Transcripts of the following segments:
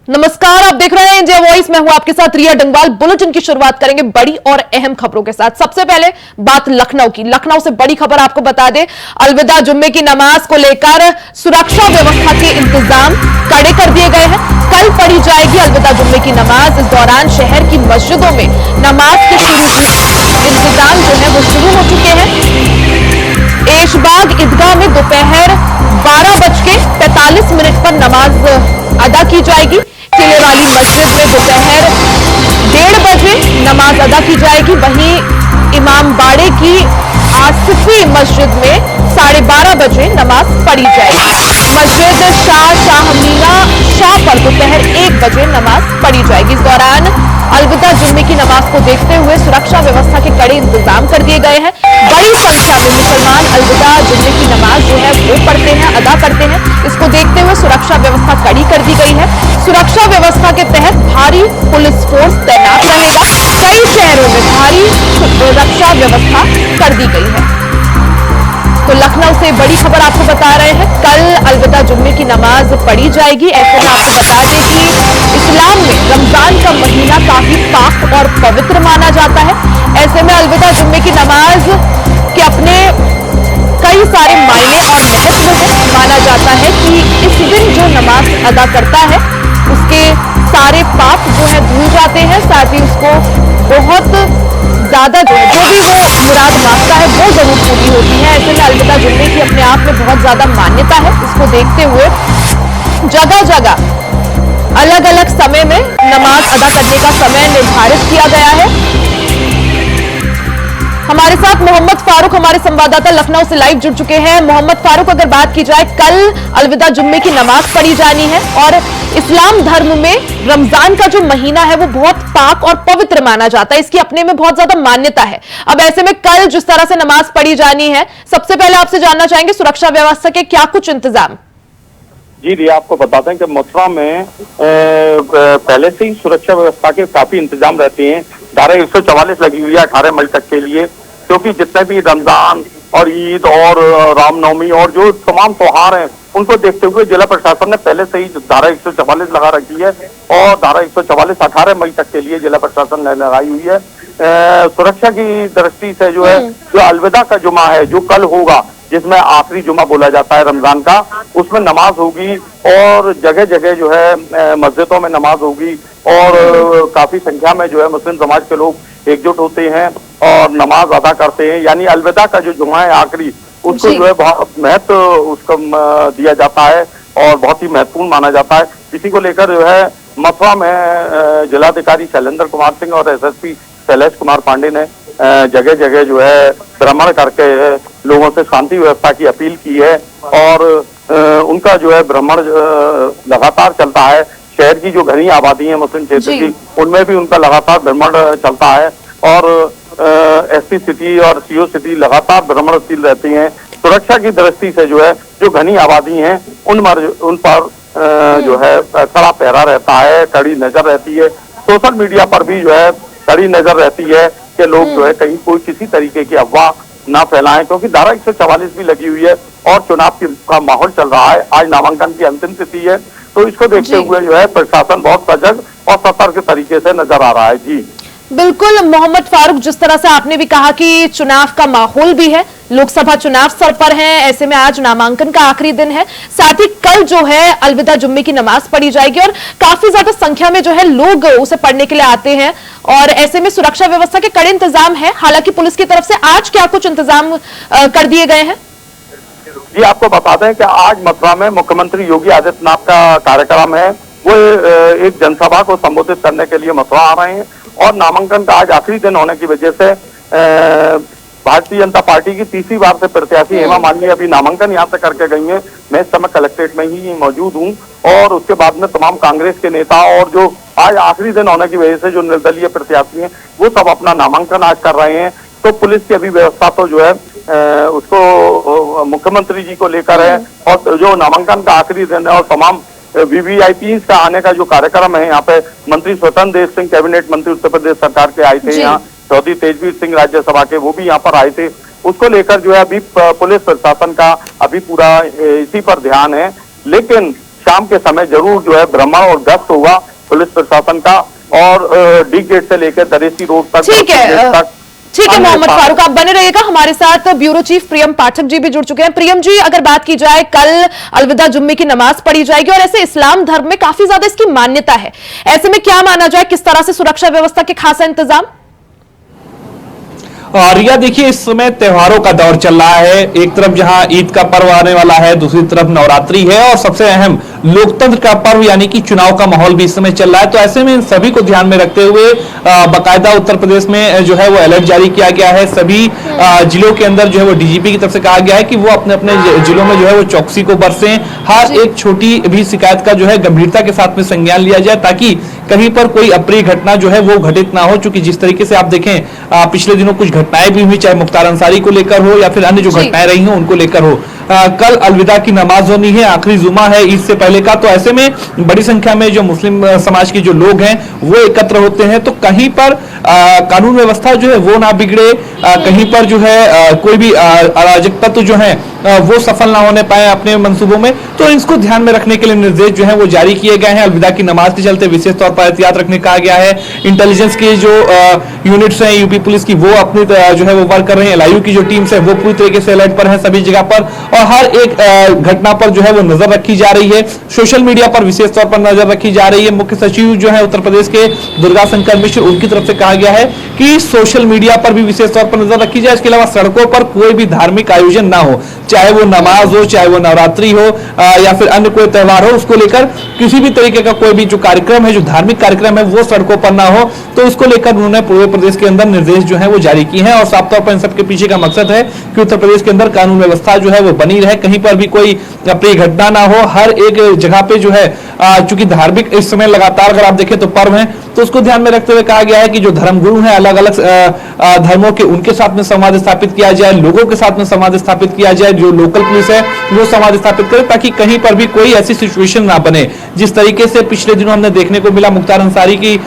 नमस्कार, आप देख रहे हैं इंडिया वॉइस। मैं हूं आपके साथ रिया डंगवाल। बुलेटिन की शुरुआत करेंगे बड़ी और अहम खबरों के साथ। सबसे पहले बात लखनऊ की। लखनऊ से बड़ी खबर आपको बता दें, अलविदा जुम्मे की नमाज को लेकर सुरक्षा व्यवस्था के इंतजाम कड़े कर दिए गए हैं। कल पढ़ी जाएगी अलविदा जुम्मे की नमाज। इस दौरान शहर की मस्जिदों में नमाज के इंतजाम जो है वो शुरू हो चुके हैं। ऐशबाग ईदगाह में दोपहर 12:45 पर नमाज अदा की जाएगी। किले वाली मस्जिद में दोपहर 1:30 बजे नमाज अदा की जाएगी। वहीं इमामबाड़े की आसिफी मस्जिद में 12:30 बजे नमाज पढ़ी जाएगी। मस्जिद शाह मीना शाह पर दोपहर 1 बजे नमाज पढ़ी जाएगी। इस दौरान अलविदा जुम्मे की नमाज को देखते हुए सुरक्षा व्यवस्था के कड़े इंतजाम कर दिए गए हैं। बड़ी संख्या में मुसलमान अलविदा जुम्मे की नमाज जो है वो पढ़ते हैं, अदा करते हैं। इसको देखते हुए सुरक्षा व्यवस्था कड़ी कर दी गई है। सुरक्षा व्यवस्था के तहत भारी पुलिस फोर्स तैनात रहेगा। कई शहरों में भारी सुरक्षा व्यवस्था कर दी गई है। तो लखनऊ से बड़ी खबर आपको बता रहे हैं, कल अलविदा जुम्मे की नमाज पढ़ी जाएगी। ऐसे में आपको बता दें कि इस्लाम में रमजान का महीना काफी पाक और पवित्र माना जाता है। ऐसे में अलविदा जुम्मे की नमाज के अपने कई सारे मायने और महत्व है। माना जाता है कि इस दिन जो नमाज अदा करता है उसके सारे पाप जो है धुल जाते हैं, साथ ही उसको बहुत ज्यादा जो भी वो मुराद मांगता है वो जरूर पूरी होती है। ऐसे में अलविदा जुम्मे की अपने आप में बहुत ज्यादा मान्यता है। इसको देखते हुए जगह जगह अलग अलग समय में नमाज अदा करने का समय निर्धारित किया गया है। हमारे साथ मोहम्मद फारूक हमारे संवाददाता लखनऊ से लाइव जुड़ चुके हैं। मोहम्मद फारूक, अगर बात की जाए, कल अलविदा जुम्मे की नमाज पढ़ी जानी है और इस्लाम धर्म में रमजान का जो महीना है वो बहुत पाक और पवित्र माना जाता है। इसकी अपने में बहुत ज्यादा मान्यता है। अब ऐसे में कल जिस तरह से नमाज पढ़ी जानी है, सबसे पहले आपसे जानना चाहेंगे सुरक्षा व्यवस्था के क्या कुछ इंतजाम? जी रिया, आपको बताते हैं कि मथुरा में पहले से ही सुरक्षा व्यवस्था के काफी इंतजाम रहते हैं। धारा 144 लगी हुई है 18 मई तक के लिए, क्योंकि जितने भी रमजान और ईद और रामनवमी और जो तमाम त्योहार हैं उनको देखते हुए जिला प्रशासन ने पहले से ही धारा 144 लगा रखी है और धारा 144 18 मई तक के लिए जिला प्रशासन ने लगाई हुई है। सुरक्षा की दृष्टि से जो है, जो अलविदा का जुमा है जो कल होगा, जिसमें आखिरी जुमा बोला जाता है रमजान का, उसमें नमाज होगी और जगह जगह जो है मस्जिदों में नमाज होगी और काफी संख्या में जो है मुस्लिम समाज के लोग एकजुट होते हैं और नमाज अदा करते हैं। यानी अलविदा का जो जुमा है आखिरी, उसको जो है बहुत महत्व उसको दिया जाता है और बहुत ही महत्वपूर्ण माना जाता है। इसी को लेकर जो है मथुरा में जिलाधिकारी शैलेंद्र कुमार सिंह और एसएसपी शैलेश कुमार पांडे ने जगह जगह जो है भ्रमण करके लोगों से शांति व्यवस्था की अपील की है और उनका जो है भ्रमण लगातार चलता है। शहर की जो घनी आबादी है मुस्लिम क्षेत्र की, उनमें भी उनका लगातार भ्रमण चलता है और एसपी सिटी और सीओ सिटी लगातार भ्रमणशील रहती हैं। सुरक्षा की दृष्टि से जो है जो घनी आबादी है उन पर जो है कड़ा पहरा रहता है, कड़ी नजर रहती है। सोशल मीडिया पर भी जो है कड़ी नजर रहती है कि लोग जो है कहीं कोई किसी तरीके की अफवाह ना फैलाएं, क्योंकि धारा 144 भी लगी हुई है और चुनाव का माहौल चल रहा है। आज नामांकन की अंतिम तिथि है, तो इसको देखते हुए जो है प्रशासन बहुत सजग और सतर्क तरीके से नजर आ रहा है। जी बिल्कुल मोहम्मद फारूक, जिस तरह से आपने भी कहा कि चुनाव का माहौल भी है, लोकसभा चुनाव सर पर है, ऐसे में आज नामांकन का आखिरी दिन है, साथ ही कल जो है अलविदा जुम्मे की नमाज पढ़ी जाएगी और काफी ज्यादा संख्या में जो है लोग उसे पढ़ने के लिए आते हैं और ऐसे में सुरक्षा व्यवस्था के कड़े इंतजाम है। हालांकि पुलिस की तरफ से आज क्या कुछ इंतजाम कर दिए गए हैं? जी आपको बता दें कि आज मथुरा में मुख्यमंत्री योगी आदित्यनाथ का कार्यक्रम है। वो एक जनसभा को संबोधित करने के लिए मथुरा आ रहे हैं और नामांकन का आज आखिरी दिन होने की वजह से भारतीय जनता पार्टी की तीसरी बार से प्रत्याशी हेमा मालिनी अभी नामांकन यहाँ से करके गई हैं। मैं इस समय कलेक्ट्रेट में ही मौजूद हूँ और उसके बाद में तमाम कांग्रेस के नेता और जो आज आखिरी दिन होने की वजह से जो निर्दलीय प्रत्याशी हैं वो सब अपना नामांकन आज कर रहे हैं। तो पुलिस की अभी व्यवस्था तो जो है उसको मुख्यमंत्री जी को लेकर है और जो नामांकन का आखिरी दिन है और तमाम वीवीआईपी का आने का जो कार्यक्रम है, यहाँ पे मंत्री स्वतंत्र देव सिंह कैबिनेट मंत्री उत्तर प्रदेश सरकार के आए थे, यहाँ चौधरी तेजवीर सिंह राज्यसभा के वो भी यहाँ पर आए थे। उसको लेकर जो है अभी पुलिस प्रशासन का अभी पूरा इसी पर ध्यान है। लेकिन शाम के समय जरूर जो है भ्रमण और गश्त होगा पुलिस प्रशासन का, और डी गेट से लेकर दरेसी रोड तक, ठीक है, ठीक है मोहम्मद फारूक, आप बने रहिएगा हमारे साथ। ब्यूरो चीफ प्रियम पाठक जी भी जुड़ चुके हैं। प्रियम जी, अगर बात की जाए, कल अलविदा जुम्मे की नमाज पढ़ी जाएगी और ऐसे इस्लाम धर्म में काफी ज्यादा इसकी मान्यता है, ऐसे में क्या माना जाए, किस तरह से सुरक्षा व्यवस्था के खासा इंतजाम? रिया, देखिए इस समय त्योहारों का दौर चल रहा है। एक तरफ जहां ईद का पर्व आने वाला है, दूसरी तरफ नवरात्रि है और सबसे अहम लोकतंत्र का पर्व यानी कि चुनाव का माहौल भी इस समय चल रहा है। तो ऐसे में इन सभी को ध्यान में रखते हुए बाकायदा उत्तर प्रदेश में जो है वो अलर्ट जारी किया गया है। सभी जिलों के अंदर जो है वो डीजीपी की तरफ से कहा गया है कि वो अपने अपने जिलों में जो है वो चौकसी को बरसें। हर एक छोटी भी शिकायत का जो है गंभीरता के साथ में संज्ञान लिया जाए, ताकि कहीं पर कोई अप्रिय घटना जो है वो घटित ना हो। चूंकि जिस तरीके से आप देखें पिछले दिनों कुछ घटनाएं भी हुई, चाहे मुख्तार अंसारी को लेकर हो या फिर अन्य जो घटनाएं रही हो उनको लेकर हो। कल अलविदा की नमाज होनी है, आखिरी जुमा है ईद से पहले का। तो ऐसे में बड़ी संख्या में जो मुस्लिम समाज के जो लोग हैं वो एकत्र होते हैं, तो कहीं पर कानून व्यवस्था जो है वो ना बिगड़े, कहीं पर जो है कोई भी अराजक तत्व जो है वो सफल ना होने पाए अपने मंसूबों में। तो इसको ध्यान में रखने के लिए निर्देश जो है वो जारी किए गए हैं। अलविदा की नमाज के चलते विशेष तौर पर एहतियात रखने कहा गया है। इंटेलिजेंस की जो यूनिट्स हैं यूपी पुलिस की, वो अपनी जो है वो वर्क कर रहे हैं। एलआईयू की जो टीम्स है वो पूरी तरीके से अलर्ट पर है सभी जगह पर, और हर एक घटना पर जो है वो नजर रखी जा रही है। सोशल मीडिया पर विशेष तौर पर नजर रखी जा रही है। मुख्य सचिव जो है उत्तर प्रदेश के दुर्गा शंकर मिश्र, उनकी तरफ से कहा गया है कि सोशल मीडिया पर भी विशेष तौर पर नजर रखी जाए। इसके अलावा सड़कों पर कोई भी धार्मिक आयोजन ना हो, चाहे वो नमाज हो, चाहे वो नवरात्रि हो या फिर अन्य कोई त्योहार हो, उसको लेकर किसी भी तरीके का कोई भी जो कार्यक्रम है, जो धार्मिक कार्यक्रम है, वो सड़कों पर ना हो। तो उसको लेकर उन्होंने पूरे प्रदेश के अंदर निर्देश जो है वो जारी किए हैं। और साफ तौर पर इन सबके पीछे का मकसद है कि उत्तर प्रदेश के अंदर कानून व्यवस्था जो है वो बनी रहे, कहीं पर भी कोई अप्रिय घटना ना हो। हर एक जगह पे जो है चूंकि धार्मिक इस समय लगातार अगर आप देखें तो पर्व है, तो उसको ध्यान में रखते हुए कहा गया है कि जो धर्मगुरु हैं अलग अलग धर्मों के, उनके साथ में संवाद स्थापित किया जाए, लोगों के साथ में संवाद स्थापित किया जाए, जो लोकल पुलिस है वो संवाद स्थापित करे, ताकि कहीं पर भी कोई ऐसी सिचुएशन ना बने जिस तरीके से पिछले दिनों हमने देखने को मिला। मुख्तार अंसारी की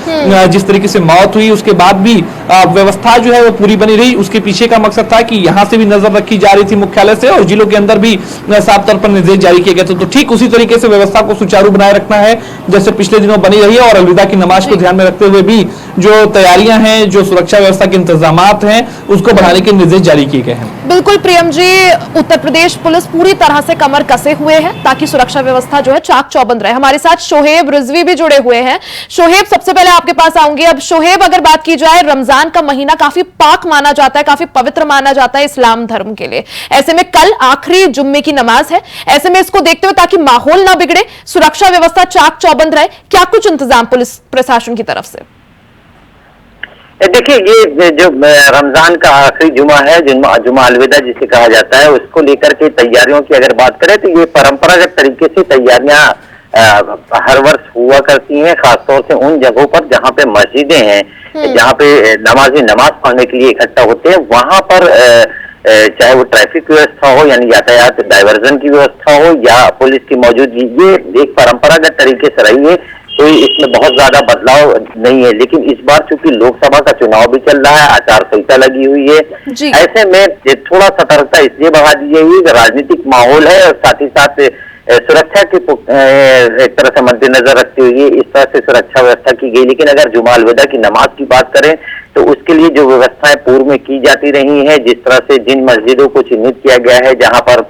जिस तरीके से मौत हुई, उसके बाद भी व्यवस्था जो है वो पूरी बनी रही। उसके पीछे का मकसद था कि यहां से भी नजर रखी जा रही थी मुख्यालय से, और जिलों के अंदर भी साफ तौर पर निर्देश जारी किए गए थे। तो ठीक उसी तरीके से व्यवस्था को सुचारू बनाए रखना है जैसे पिछले दिनों बनी रही है। और अलविदा की नमाज को ध्यान में रखते हुए भी जो तैयारियां हैं, जो सुरक्षा व्यवस्था के इंतजाम हैं, उसको बढ़ाने के निर्देश जारी किए गए हैं। बिल्कुल प्रियम जी, उत्तर प्रदेश पुलिस पूरी तरह से कमर कसे हुए है ताकि सुरक्षा व्यवस्था जो है चाक चौबंद रहे। हमारे साथ शोहेब रिजवी भी जुड़े हुए हैं। शोहेब, सबसे पहले आपके पास आऊंगी। अब शोहेब, अगर बात की जाए, रमजान का महीना काफी पाक माना जाता है, काफी पवित्र माना जाता है इस्लाम धर्म के लिए। ऐसे में कल आखिरी जुम्मे की नमाज है, ऐसे में इसको देखते हुए ताकि माहौल ना बिगड़े, सुरक्षा व्यवस्था चाक चौबंद रहे, क्या कुछ इंतजाम पुलिस प्रशासन की तरफ से? देखिए, ये जो रमजान का आखिरी जुमा है, जुमा अलविदा जिसे कहा जाता है, उसको लेकर के तैयारियों की अगर बात करें तो ये परंपरागत तरीके से तैयारियां हर वर्ष हुआ करती हैं, खासतौर से उन जगहों पर जहां पे मस्जिदें हैं, जहां पे नमाजी नमाज पढ़ने के लिए इकट्ठा होते हैं। वहां पर चाहे वो ट्रैफिक व्यवस्था हो, यानी यातायात डाइवर्जन की व्यवस्था हो, या पुलिस की मौजूदगी, ये एक परंपरागत तरीके से रही है। कोई इसमें बहुत ज्यादा बदलाव नहीं है। लेकिन इस बार चूंकि लोकसभा का चुनाव भी चल रहा है, आचार संहिता लगी हुई है, ऐसे में थोड़ा सतर्कता इसलिए बढ़ा दी गई है, राजनीतिक माहौल है, और साथ ही साथ सुरक्षा के एक तरह से मद्देनजर रखते हुए इस तरह से सुरक्षा व्यवस्था की गई। लेकिन अगर जुमा अलविदा की नमाज की बात करें तो उसके लिए जो व्यवस्थाएं पूर्व में की जाती रही हैं, जिस तरह से जिन मस्जिदों को चिन्हित किया गया है जहां पर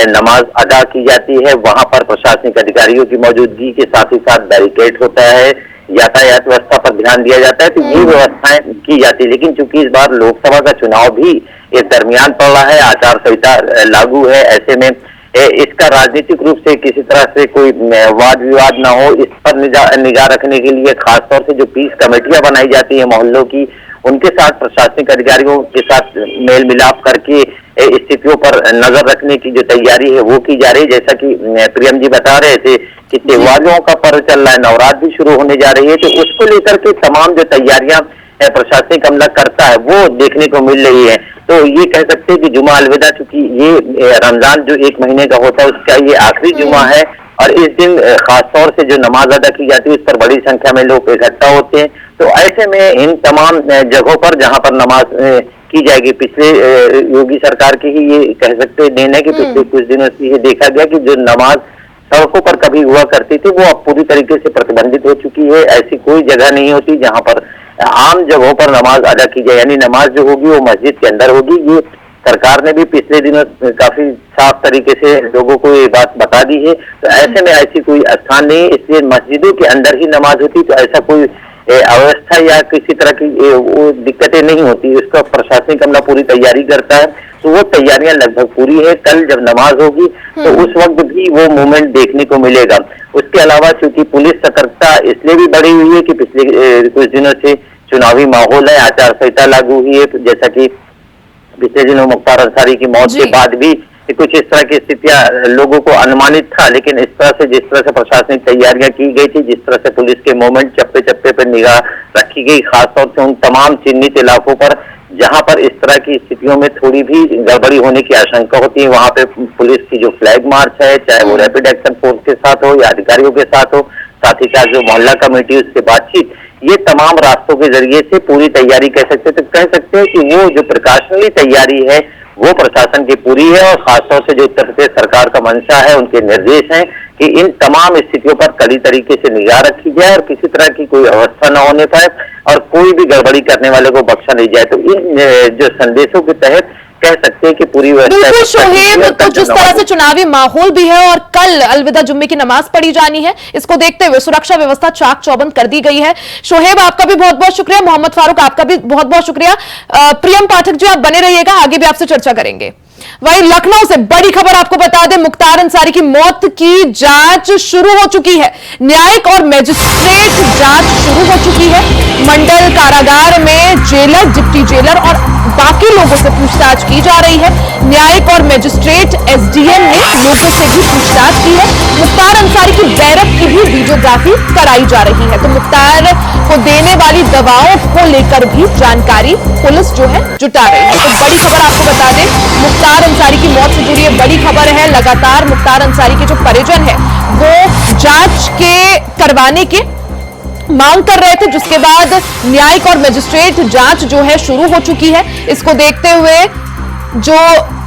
नमाज अदा की जाती है, वहां पर प्रशासनिक अधिकारियों की मौजूदगी के साथ ही साथ बैरिकेड होता है, यातायात व्यवस्था पर ध्यान दिया जाता है, तो ये व्यवस्थाएं की जाती है। लेकिन चूंकि इस बार लोकसभा का चुनाव भी इस दरमियान पड़ रहा है, आचार संहिता लागू है, ऐसे में इसका राजनीतिक रूप से किसी तरह से कोई वाद विवाद ना हो, इस पर निगाह रखने के लिए खासतौर से जो पीस कमेटियां बनाई जाती है मोहल्लों की, उनके साथ प्रशासनिक अधिकारियों के साथ मेल मिलाप करके स्थितियों पर नजर रखने की जो तैयारी है वो की जा रही है। जैसा कि प्रियम जी बता रहे थे कि त्योहारों का पर्व चल रहा है, नवरात्र भी शुरू होने जा रही है, तो उसको लेकर के तमाम जो तैयारियां प्रशासनिक अमला करता है वो देखने को मिल रही है। तो ये कह सकते हैं कि जुमा अलविदा, चूंकि ये रमजान जो एक महीने का होता है उसका ये आखिरी जुमा है, और इस दिन खासतौर से जो नमाज अदा की जाती है उस पर बड़ी संख्या में लोग इकट्ठा होते हैं। तो ऐसे में इन तमाम जगहों पर जहां पर नमाज की जाएगी, पिछले योगी सरकार की ही ये कह सकते हैं देन है कि पिछले कुछ दिनों से ये देखा गया कि जो नमाज सड़कों पर कभी हुआ करती थी, वो अब पूरी तरीके से प्रतिबंधित हो चुकी है। ऐसी कोई जगह नहीं होती जहां पर आम जगहों पर नमाज अदा की जाए, यानी नमाज जो होगी वो मस्जिद के अंदर होगी। ये सरकार ने भी पिछले दिनों काफी साफ तरीके से लोगों को ये बात बता दी है। तो ऐसे में ऐसी कोई स्थान नहीं, इसलिए मस्जिदों के अंदर ही नमाज होती, तो ऐसा कोई अवस्था या किसी तरह की वो दिक्कतें नहीं होती। उसका प्रशासनिक अमला पूरी तैयारी करता है, तो वो तैयारियां लगभग पूरी है। कल जब नमाज होगी तो उस वक्त भी वो मूवमेंट देखने को मिलेगा। उसके अलावा चूंकि पुलिस सतर्कता इसलिए भी बढ़ी हुई है कि पिछले कुछ दिनों से चुनावी माहौल है, आचार संहिता लागू हुई है, जैसा कि पिछले दिनों मुख्तार अंसारी की मौत के बाद भी कुछ इस तरह की स्थितियां लोगों को अनुमानित था। लेकिन इस तरह से जिस तरह से प्रशासनिक तैयारियां की गई थी, जिस तरह से पुलिस के मूवमेंट चप्पे चप्पे पर निगाह रखी गई, खासतौर से उन तमाम चिन्हित इलाकों पर जहां पर इस तरह की स्थितियों में थोड़ी भी गड़बड़ी होने की आशंका होती है, वहां पे पुलिस की जो फ्लैग मार्च है, चाहे वो रैपिड एक्शन फोर्स के साथ हो या अधिकारियों के साथ हो, साथ ही साथ जो मोहल्ला कमेटी उससे बातचीत, ये तमाम रास्तों के जरिए से पूरी तैयारी कह सकते हैं कि वो जो प्रिकॉशनरी तैयारी है वो प्रशासन की पूरी है। और खासतौर से जो उत्तर प्रदेश सरकार का मंशा है, उनके निर्देश हैं कि इन तमाम स्थितियों पर कड़ी तरीके से निगाह रखी जाए और किसी तरह की कोई अवस्था न होने पाए और कोई भी गड़बड़ी करने वाले को बख्शा नहीं जाए। तो इन जो संदेशों के तहत कह सकते हैं कि पूरी बिल्कुल शोहेब, तो जिस तरह से चुनावी माहौल भी है और कल अलविदा जुम्मे की नमाज पढ़ी जानी है, इसको देखते हुए सुरक्षा व्यवस्था चाक चौबंद कर दी गई है। शोहेब आपका भी बहुत बहुत शुक्रिया, मोहम्मद फारूक आपका भी बहुत बहुत शुक्रिया। प्रियम पाठक जी आप बने रहिएगा, आगे भी आपसे चर्चा करेंगे। वहीं लखनऊ से बड़ी खबर आपको बता दें, मुख्तार अंसारी की मौत की जांच शुरू हो चुकी है। न्यायिक और मैजिस्ट्रेट जांच शुरू हो चुकी है। मंडल कारागार में जेलर, डिप्टी जेलर और बाकी लोगों से पूछताछ की जा रही है। न्यायिक और मैजिस्ट्रेट एसडीएम ने लोगों से भी पूछताछ की है। मुख्तार अंसारी की बैरक की भी वीडियोग्राफी कराई जा रही है। तो मुख्तार को देने वाली दवाओं को लेकर भी जानकारी पुलिस जो है जुटा रही है। तो बड़ी खबर आपको बता दें, मुख्तार अंसारी की मौत से जुड़ी ये बड़ी खबर है। लगातार मुख्तार अंसारी के जो परिजन है वो जांच के करवाने के मांग कर रहे थे, जिसके बाद न्यायिक और मजिस्ट्रेट जांच जो है शुरू हो चुकी है। इसको देखते हुए जो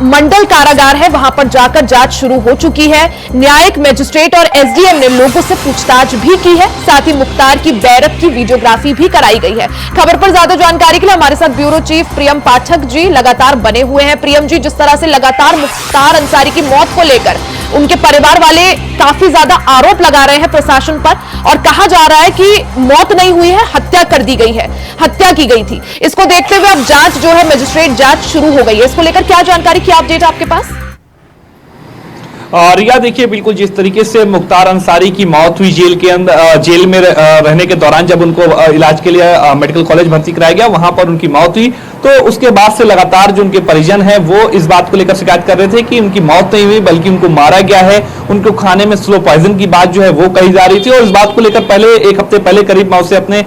मंडल कारागार है वहां पर जाकर जांच शुरू हो चुकी है। न्यायिक, मजिस्ट्रेट और एसडीएम ने लोगों से पूछताछ भी की है। साथ ही मुख्तार की बैरक की वीडियोग्राफी भी कराई गई है। खबर पर ज्यादा जानकारी के लिए हमारे साथ ब्यूरो चीफ प्रियम पाठक जी लगातार बने हुए हैं। प्रियम जी, जिस तरह से लगातार मुख्तार अंसारी की मौत को लेकर उनके परिवार वाले काफी ज्यादा आरोप लगा रहे हैं प्रशासन पर और कहा जा रहा है कि मौत नहीं हुई है, हत्या कर दी गई है, हत्या की गई थी। इसको देखते हुए अब जांच जो है मजिस्ट्रेट जांच शुरू हो गई है। इसको लेकर क्या जानकारी, क्या अपडेट आपके पास? और यह देखिए, बिल्कुल जिस तरीके से मुख्तार अंसारी की मौत हुई जेल के अंदर, जेल में रहने के दौरान जब उनको इलाज के लिए मेडिकल कॉलेज भर्ती कराया गया, वहां पर उनकी मौत हुई। तो उसके बाद से लगातार जो उनके परिजन हैं वो इस बात को लेकर शिकायत कर रहे थे कि उनकी मौत नहीं हुई बल्कि उनको मारा गया है। उनको खाने में स्लो पॉइजन की बात जो है वो कही जा रही थी। और इस बात को लेकर पहले एक हफ्ते पहले करीब मौत से अपने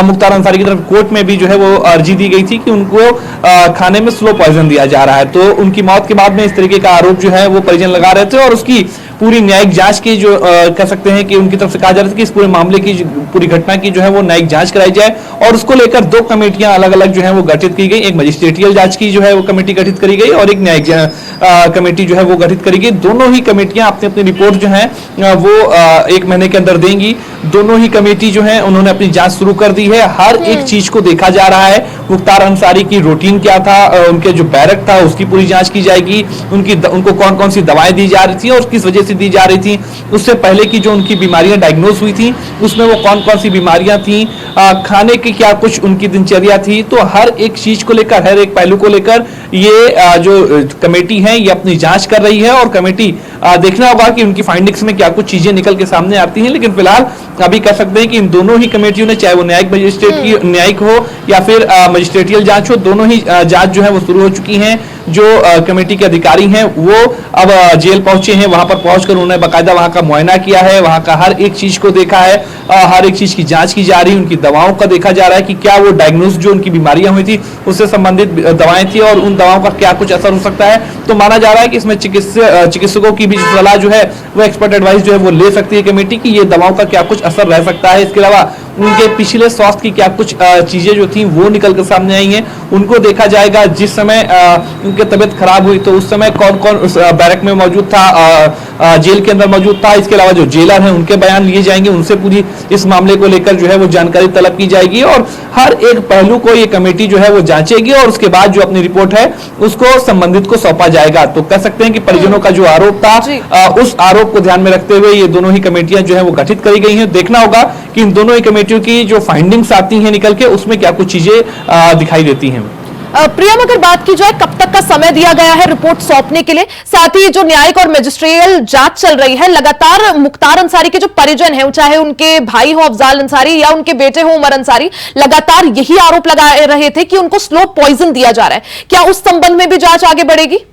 मुख्तार अंसारी की तरफ कोर्ट में भी जो है वो अर्जी दी गई थी कि उनको खाने में स्लो पॉइजन दिया जा रहा है। तो उनकी मौत के बाद में इस तरीके का आरोप जो है वो परिजन लगा रहे थे और उसकी पूरी न्यायिक जांच की जो कह सकते हैं कि उनकी तरफ से कहा जा रहा था कि इस पूरे मामले की पूरी घटना की जो है वो न्यायिक जांच कराई जाए। और उसको लेकर दो कमेटियां अलग अलग जो है वो गठित की गई। एक मजिस्ट्रेटियल जांच की जो है वो कमेटी गठित करी गई और एक न्यायिक कमेटी जो है वो गठित करी गई। दोनों ही कमेटियां अपनी अपनी रिपोर्ट जो है वो 1 महीने के अंदर देंगी। दोनों ही कमेटी जो है उन्होंने अपनी जांच शुरू कर दी है। हर एक चीज को देखा जा रहा है। मुख्तार अंसारी की रूटीन क्या था, उनके जो बैरक था उसकी पूरी जांच की जाएगी। उनको कौन कौन सी दवाएं दी जा रही थी और किस वजह से दी जा रही थी। उससे पहले की जो उनकी बीमारियां डायग्नोज हुई थी उसमें वो कौन कौन सी बीमारियां थी, खाने की क्या कुछ उनकी दिनचर्या थी। तो हर एक चीज को लेकर, हर एक पहलू को लेकर ये जो कमेटी है ये अपनी जांच कर रही है। और कमेटी देखना होगा कि उनकी फाइंडिंग्स में क्या कुछ चीजें निकल के सामने आती हैं। लेकिन फिलहाल अभी कह सकते हैं कि इन दोनों ही कमेटियों ने, चाहे वो न्यायिक मजिस्ट्रेट की न्यायिक हो या फिर मजिस्ट्रेटियल जांच हो, दोनों ही जांच जो है वो शुरू हो चुकी हैं। जो कमेटी के अधिकारी हैं वो अब जेल पहुंचे हैं। वहां पर पहुंचकर उन्होंने बाकायदा वहां का मुआयना किया है, वहां का हर एक चीज को देखा है, हर एक चीज की जांच की जा रही है। उनकी दवाओं का देखा जा रहा है कि क्या वो डायग्नोज जो उनकी बीमारियां हुई थी उससे संबंधित दवाएं थी और उन दवाओं का क्या कुछ असर हो सकता है। तो माना जा रहा है कि इसमें चिकित्सकों की भी सलाह जो है वो एक्सपर्ट एडवाइस जो है वो ले सकती है कमेटी की ये दवाओं का क्या कुछ असर रह सकता है। इसके अलावा उनके पिछले स्वास्थ्य की क्या कुछ चीजें जो थी वो निकल कर सामने आई हैं, उनको देखा जाएगा। जिस समय उनकी तबीयत खराब हुई तो उस समय कौन कौन उस बैरक में मौजूद था, जेल के अंदर मौजूद था। इसके अलावा जो जेलर हैं उनके बयान लिए जाएंगे, उनसे पूरी इस मामले को लेकर जो है वो जानकारी तलब की जाएगी और हर एक पहलू को ये कमेटी जो है वो जांचेगी और उसके बाद जो अपनी रिपोर्ट है उसको संबंधित को सौंपा जाएगा। तो कह सकते हैं कि परिजनों का जो आरोप था उस आरोप को ध्यान में रखते हुए ये दोनों ही कमेटियां जो है वो गठित करी गई हैं। देखना होगा कि इन दोनों ही कमेटियों की जो फाइंडिंग्स आती हैं निकल के उसमें क्या कुछ चीजें दिखाई देती हैं। प्रियम, अगर बात की जाए कब तक का समय दिया गया है रिपोर्ट सौंपने के लिए, साथ ही जो न्यायिक और मजिस्ट्रियल जांच चल रही है, लगातार मुख्तार अंसारी के जो परिजन हैं, चाहे उनके भाई हो अफजाल अंसारी या उनके बेटे हो उमर अंसारी, लगातार यही आरोप लगा रहे थे कि उनको स्लो पॉइजन दिया जा रहा है। क्या उस संबंध में भी जांच आगे बढ़ेगी?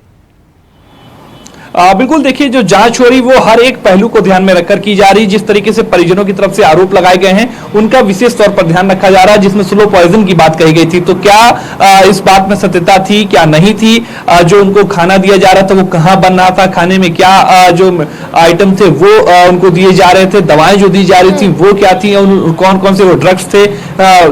बिल्कुल, देखिए जो जांच हो रही वो हर एक पहलू को ध्यान में रखकर की जा रही। जिस तरीके से परिजनों की तरफ से आरोप लगाए गए हैं उनका विशेष तौर पर ध्यान रखा जा रहा है, जिसमें स्लो पॉइजन की बात कही गई थी। तो क्या इस बात में सत्यता थी, क्या नहीं थी? जो उनको खाना दिया जा रहा था वो कहाँ बन रहा था, खाने में क्या जो आइटम थे वो उनको दिए जा रहे थे, दवाएं जो दी जा रही थी वो क्या थी, कौन कौन से वो ड्रग्स थे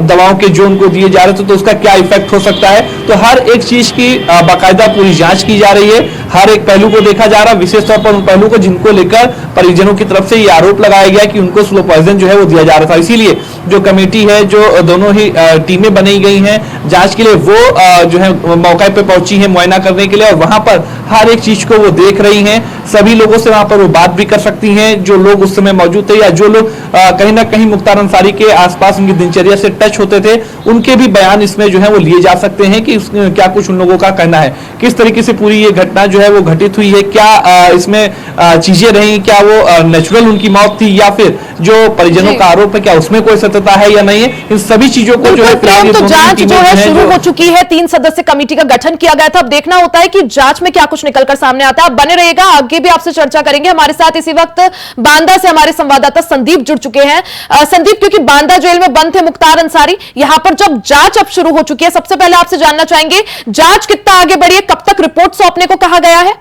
दवाओं के जो उनको दिए जा रहे थे, तो उसका क्या इफेक्ट हो सकता है। तो हर एक चीज की बाकायदा पूरी जांच की जा रही है, हर एक पहलू को देखा जा रहा, विशेष तौर पर उन पहलू को जिनको लेकर परिजनों की तरफ से ये आरोप लगाया गया कि उनको स्लो पॉइजन जो है वो दिया जा रहा था। इसीलिए जो कमेटी है, जो दोनों ही टीमें बनाई गई हैं जांच के लिए, वो जो है मौके पे पहुंची है मुआयना करने के लिए और वहां पर हर एक चीज को वो देख रही हैं। सभी लोगों से वहां पर वो बात भी कर सकती हैं जो लोग उस समय मौजूद थे या जो लोग कहीं ना कहीं मुख्तार अंसारी के आसपास उनकी दिनचर्या से टच होते थे, उनके भी बयान इसमें जो है वो लिए जा सकते हैं कि क्या कुछ उन लोगों का कहना है, किस तरीके से पूरी ये घटना जो है वो घटित हुई है, क्या इसमें चीजें रही, क्या वो नेचुरल उनकी मौत थी या फिर जो परिजनों का आरोप है क्या उसमें कोई सत्यता है या नहीं है। इन सभी चीजों को जो है तो जांच जो है शुरू हो चुकी है, 3 सदस्य कमेटी का गठन किया गया था। अब देखना होता है कि जांच में क्या कुछ निकलकर सामने आता है। आप बने रहिएगा, आगे भी आपसे चर्चा करेंगे। हमारे साथ इसी वक्त बांदा से हमारे संवाददाता संदीप जुड़ चुके हैं। संदीप, क्योंकि बांदा जेल में बंद थे मुख्तार अंसारी, यहां पर जब जांच अब शुरू हो चुकी है, सबसे पहले आपसे जानना चाहेंगे जांच कितना आगे बढ़ी है, कब तक रिपोर्ट सौंपने को कहा गया है?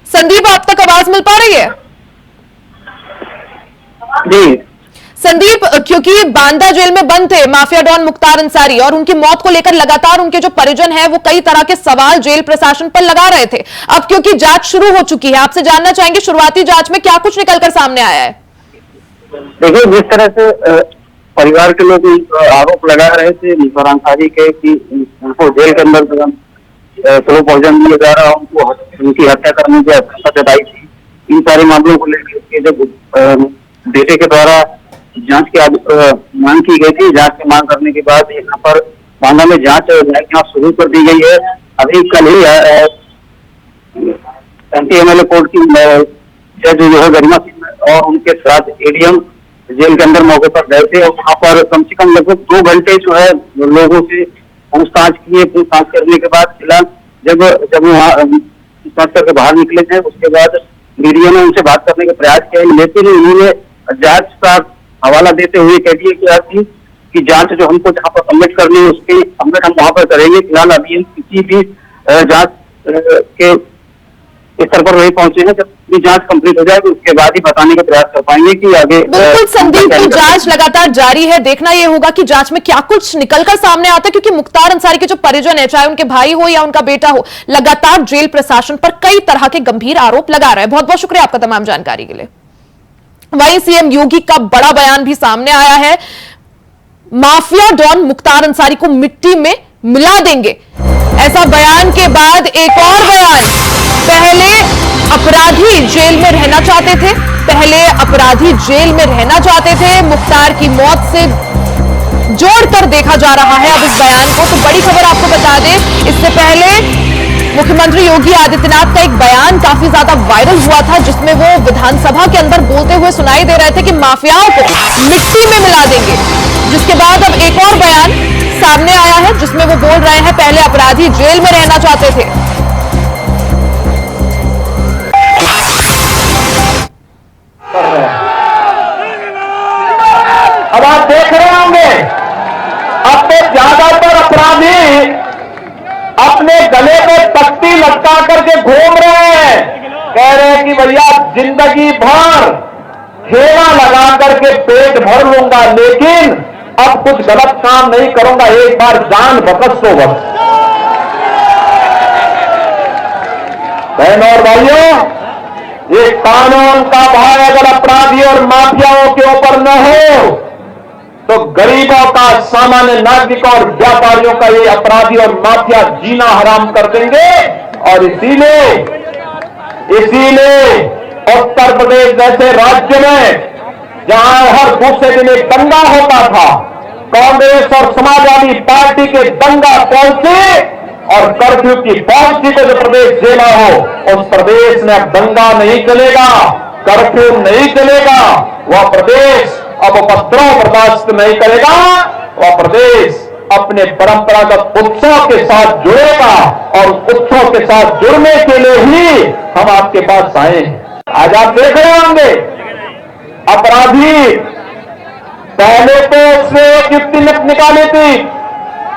संदीप, आप तक आवाज मिल पा रही है? जी संदीप, क्योंकि बांदा जेल में बंद थे माफिया डॉन मुख्तार अंसारी और उनकी मौत को लेकर लगातार उनके जो परिजन हैं वो कई तरह के सवाल जेल प्रशासन पर लगा रहे थे। अब क्योंकि जांच शुरू हो चुकी है, आपसे जानना चाहेंगे शुरुआती जांच में क्या कुछ निकलकर सामने आया है? देखिए, जिस तरह से परिवार के लोग आरोप लगा रहे थे मुख्तार अंसारी के कि उनको जेल के अंदर स्लो पॉइजन दिया जा रहा, उनको उनकी हत्या करने की आशंका जताई थी। इन सारे मामलों को लेकर जब बेटे के द्वारा जांच की मांग की गई थी, जांच की मांग करने के बाद यहाँ पर बांदा में जांच शुरू कर दी गई है। अभी कल ही एमपीएमएलए कोर्ट की जज जो है गरिमा सिंह और उनके साथ एडीएम जेल के अंदर मौके पर गए थे और वहाँ पर कम से कम लगभग 2 घंटे जो है लोगों से पूछताछ किए। पूछताछ करने के बाद फिलहाल जब वहाँ पूछताछ करके बाहर निकले थे, उसके बाद मीडिया ने उनसे बात करने का प्रयास किया, लेकिन उन्होंने जांच का हवाला देते हुए कह दिया कि यार कि जांच जो हमको जहाँ पर सबमिट करनी है उसके सबमिट हम वहाँ पर करेंगे। फिलहाल अभी हम किसी भी जांच के स्तर पर नहीं पहुंचे हैं। जब जांच कंप्लीट हो जाएगी उसके बाद ही बताने का प्रयास कर पाएंगे कि आगे। बिल्कुल संदीप, तो जांच लगातार जारी है। देखना यह होगा कि जांच में क्या कुछ निकलकर सामने आता है, क्योंकि मुख्तार अंसारी के जो परिजन है, चाहे उनके भाई हो या उनका बेटा हो, लगातार जेल प्रशासन पर कई तरह के गंभीर आरोप लगा रहे हैं। बहुत बहुत शुक्रिया आपका तमाम जानकारी के लिए। वहीं सीएम योगी का बड़ा बयान भी सामने आया है, माफिया डॉन मुख्तार अंसारी को मिट्टी में मिला देंगे। ऐसा बयान के बाद एक और बयान, पहले अपराधी जेल में रहना चाहते थे, मुख्तार की मौत से जोड़कर देखा जा रहा है अब इस बयान को। तो बड़ी खबर आपको बता दें, इससे पहले मुख्यमंत्री योगी आदित्यनाथ का एक बयान काफी ज्यादा वायरल हुआ था, जिसमें वो विधानसभा के अंदर बोलते हुए सुनाई दे रहे थे कि माफियाओं को मिट्टी में मिला देंगे। जिसके बाद अब एक और बयान सामने आया है जिसमें वो बोल रहे हैं पहले अपराधी जेल में रहना चाहते थे। अब आप देख रहे होंगे अब तो ज्यादातर अपराधी अपने गले पे पट्टी लटका करके घूम रहे हैं। कह रहे हैं कि भैया जिंदगी भर ठेला लगा करके पेट भर लूंगा, लेकिन अब कुछ गलत काम नहीं करूंगा, एक बार जान बकस तो बस। बहनों और भाइयों, ये कानून का भार अगर अपराधी और माफियाओं के ऊपर न हो तो गरीबों का, सामान्य नागरिकों और व्यापारियों का ये अपराधी और माफिया जीना हराम कर देंगे। और इसीलिए उत्तर प्रदेश जैसे राज्य में जहां हर दूसरे दिन एक दंगा होता था, कांग्रेस और समाजवादी पार्टी के दंगा पहुंचे और कर्फ्यू की पॉलिसी को जो प्रदेश झेला हो, उस प्रदेश में अब दंगा नहीं चलेगा, कर्फ्यू नहीं चलेगा। वह प्रदेश अब उपद्रव बर्दाश्त नहीं करेगा। वह प्रदेश अपने परंपरागत उत्सव के साथ जुड़ेगा और उत्सव के साथ जुड़ने के लिए ही हम आपके पास आए हैं। आज आप देख रहे होंगे अपराधी पहले तो उसने एक युक्ति निकाली थी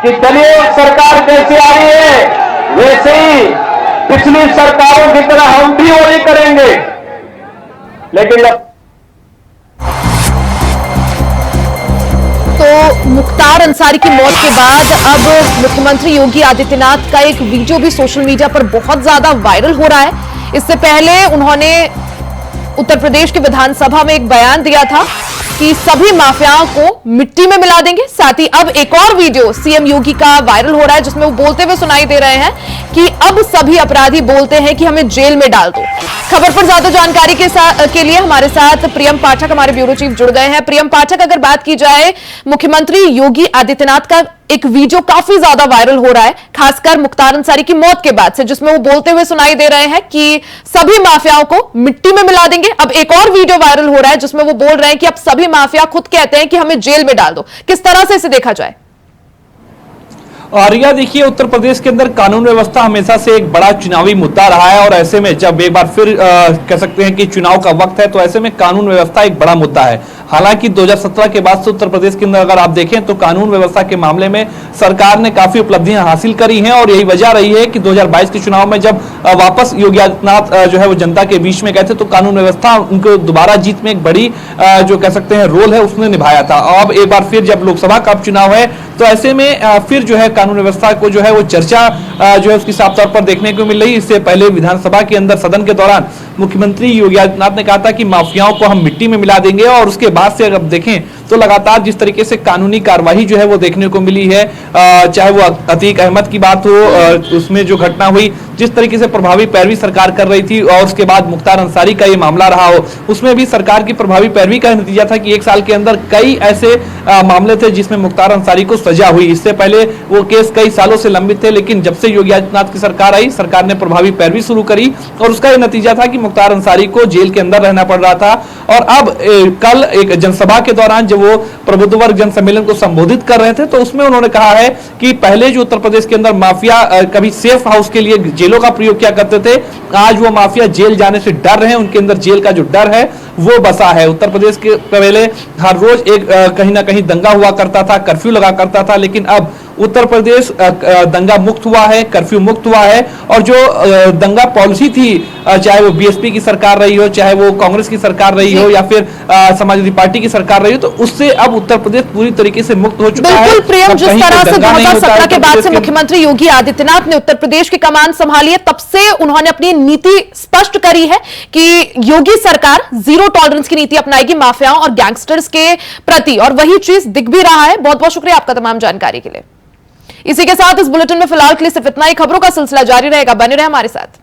कि चलिए सरकार कैसे आ रही है वैसे ही पिछली सरकारों की तरह हम भी वही करेंगे, लेकिन तो मुख्तार अंसारी की मौत के बाद अब मुख्यमंत्री योगी आदित्यनाथ का एक वीडियो भी सोशल मीडिया पर बहुत ज्यादा वायरल हो रहा है। इससे पहले उन्होंने उत्तर प्रदेश के विधानसभा में एक बयान दिया था कि सभी माफियाओं को मिट्टी में मिला देंगे। साथ ही अब एक और वीडियो सीएम योगी का वायरल हो रहा है जिसमें वो बोलते हुए सुनाई दे रहे हैं कि अब सभी अपराधी बोलते हैं कि हमें जेल में डाल दो। खबर पर ज्यादा जानकारी के लिए हमारे साथ प्रियम पाठक हमारे ब्यूरो चीफ जुड़ गए हैं। प्रियम पाठक, अगर बात की जाए मुख्यमंत्री योगी आदित्यनाथ का एक वीडियो काफी ज्यादा वायरल हो रहा है, खासकर मुख्तार अंसारी की मौत के बाद से, जिसमें वो बोलते हुए सुनाई दे रहे हैं कि सभी माफियाओं को मिट्टी में मिला देंगे। अब एक और वीडियो वायरल हो रहा है जिसमें वो बोल रहे हैं कि अब सभी माफिया खुद कहते हैं कि हमें जेल में डाल दो। किस तरह से इसे देखा जाए? और यह देखिए, उत्तर प्रदेश के अंदर कानून व्यवस्था हमेशा से एक बड़ा चुनावी मुद्दा रहा है और ऐसे में जब एक बार फिर कह सकते हैं कि चुनाव का वक्त है तो ऐसे में कानून व्यवस्था एक बड़ा मुद्दा है। हालांकि 2017 के बाद से उत्तर प्रदेश के अंदर अगर आप देखें तो कानून व्यवस्था के मामले में सरकार ने काफी उपलब्धियां हासिल करी हैं और यही वजह रही है कि 2022 के चुनाव में जब वापस योगी आदित्यनाथ जो है वो जनता के बीच में गए थे तो कानून व्यवस्था उनको दोबारा जीत में एक बड़ी जो कह सकते हैं रोल है उसने निभाया था। अब एक बार फिर जब लोकसभा का चुनाव है तो ऐसे में फिर जो है कानून व्यवस्था को जो है वो चर्चा जो है उसकी साफ तौर पर देखने को मिल रही। इससे पहले विधानसभा के अंदर सदन के दौरान मुख्यमंत्री योगी आदित्यनाथ ने कहा था कि माफियाओं को हम मिट्टी में मिला देंगे और उसके बाद से अगर देखें तो लगातार जिस तरीके से कानूनी कार्रवाई जो है वो देखने को मिली है, चाहे वो अतीक अहमद की बात हो, उसमें जो घटना हुई, जिस तरीके से प्रभावी पैरवी सरकार कर रही थी और उसके बाद मुख्तार अंसारी का ये मामला रहा हो, उसमें भी सरकार की प्रभावी पैरवी का नतीजा था कि एक साल के अंदर कई ऐसे मामले थे जिसमें मुख्तार अंसारी को सजा हुई। इससे पहले वो केस कई सालों से लंबित थे, लेकिन जब से योगी आदित्यनाथ की सरकार आई, सरकार ने प्रभावी पैरवी शुरू करी और उसका यह नतीजा था कि मुख्तार अंसारी को जेल के अंदर रहना पड़ रहा था। और अब कल एक जनसभा के दौरान जब वो प्रबुद्ध वर्ग जन सम्मेलन को संबोधित कर रहे थे तो उसमें उन्होंने कहा है कि पहले जो उत्तर प्रदेश के अंदर माफिया कभी सेफ हाउस के लिए जेलों का प्रयोग किया करते थे, आज वो माफिया जेल जाने से डर रहे हैं, उनके अंदर जेल का जो डर है वो बसा है। उत्तर प्रदेश के पहले हर रोज एक कहीं ना कहीं दंगा हुआ करता था, कर्फ्यू लगा करता था, लेकिन अब उत्तर प्रदेश दंगा मुक्त हुआ है, कर्फ्यू मुक्त हुआ है और जो दंगा पॉलिसी थी, चाहे वो बीएसपी की सरकार रही हो, चाहे वो कांग्रेस की सरकार रही हो या फिर समाजवादी पार्टी की सरकार रही हो, तो उससे अब उत्तर प्रदेश पूरी तरीके से मुक्त हो चुका है। बिल्कुल प्रियम, जिस तरह से 2017 के बाद से मुख्यमंत्री योगी आदित्यनाथ ने उत्तर प्रदेश की कमान संभाली है, तब से उन्होंने अपनी नीति स्पष्ट करी है कि योगी सरकार जीरो टॉलरेंस की नीति अपनाएगी माफियाओं और गैंगस्टर्स के प्रति, और वही चीज दिख भी रहा है। बहुत बहुत शुक्रिया आपका तमाम जानकारी के लिए। इसी के साथ इस बुलेटिन में फिलहाल के लिए सिर्फ इतना ही। खबरों का सिलसिला जारी रहेगा, बने रहे हमारे साथ।